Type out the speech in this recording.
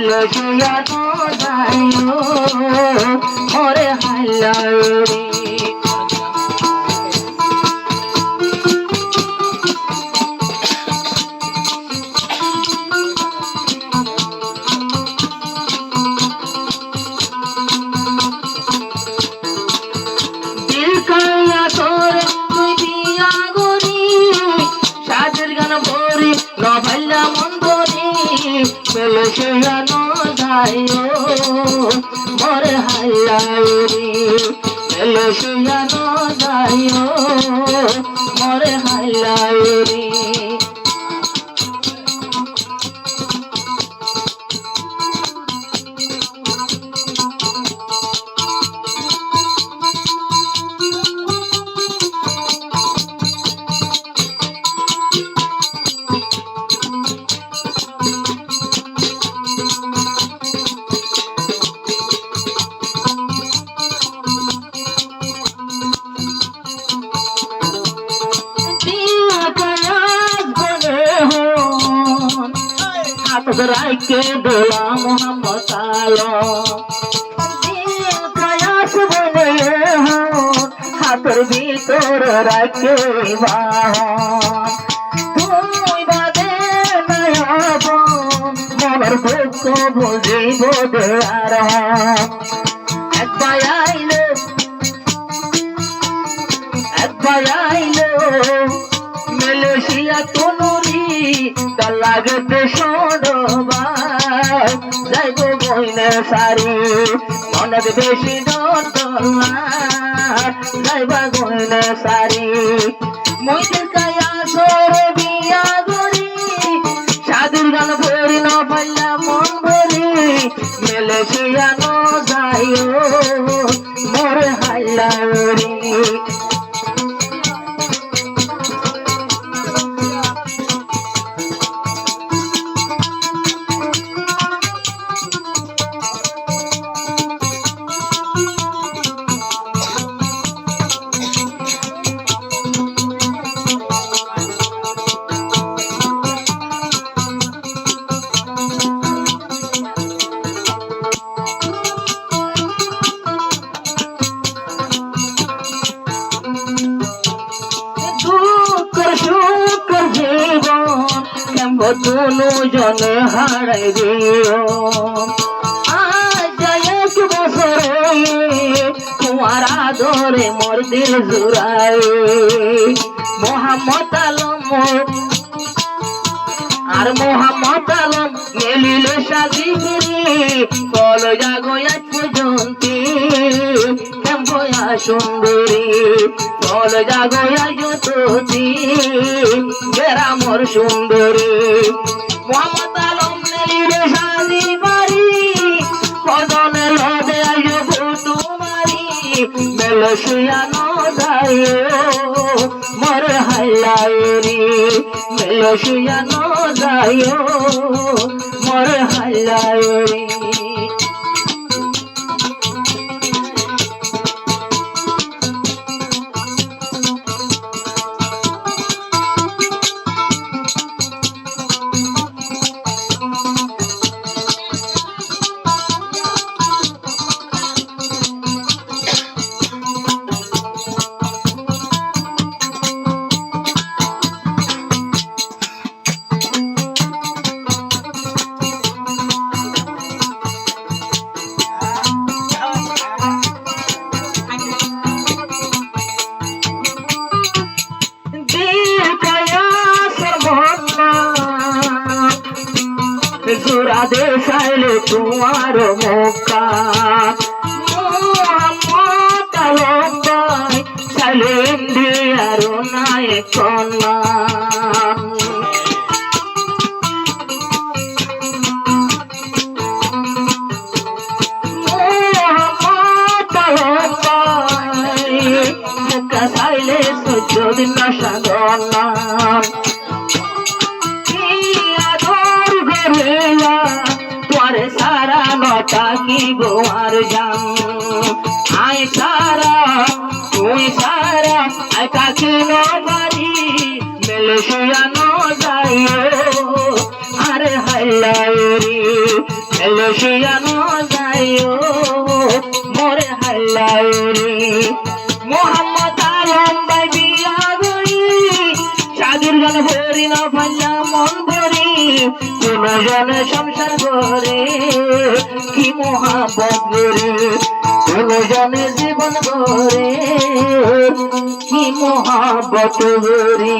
মেলে শুয়ানো যাইও ওরে হাইলারি মেলে শুয়ানো যাইও মোরে হাইলারি মেলে শুয়ানো যাইও মোরে হাইলারি রাইকে দোলা মোহাম্মদ প্রয়াস বলে হাতের ভিতর রাখে তুই বাদে মনের দুঃখ বুঝিব আর একবার আইলো মেলেশিয়া তনুরি তার লাগতে সরবা যাইব বইনে সারি মনে বেশি ডলা যাইবা বইনে সারি মইতে কায়া সরে বিয়া গরি সাধুর গান ভরি ন পাইলা মন ভরি মেলেশিয়া ন যাইও মোরে হাইলারি দুনো জনে হারাই দিও আজ এক বছরে তোমার আদরে মোর দিল জুড়াই মোহাম্মদ আলম আর মোহাম্মদ আলম মেলিলে সাজি কল জাগো এক পর্যন্ত কেম্বয়া সুন্দরী কল জাগো যতী বেড়া মোর সুন্দরী মোহাম্মদ আলম মেলিলে সাজি বাড়ি কদনে লদে আইও তোমারি মেলে শুয়ানো যাইও মোর হাইলারি মেলে শুয়ানো যাইও মোর হাইলারি জোড়া দেখাইলে তোমার মক্কা মোহাম্মদ আলম ভাই চাইলে ইন্ডিয়ার নায়ক কন্যা মোহাম্মদ আলম ভাই মুখা চাইলে সহ্য দিন সাধনা सारा लौटा की गोवार जाम आय सारा तुई सारा ऐका की नो बारी मिले शुया नो जाइयो अरे हल्लारी मिले বসিয়া ন যাইও মোরে হাল্লাউরি মোহাম্মদ আলম ভাই বিয়া গরি সাধুর গান ভরি না ভাইয়া মন ভরি কোন জনে সংসার করে কি মহাবত গরি কোন জনে জীবন গরে কি মহাবত গরি।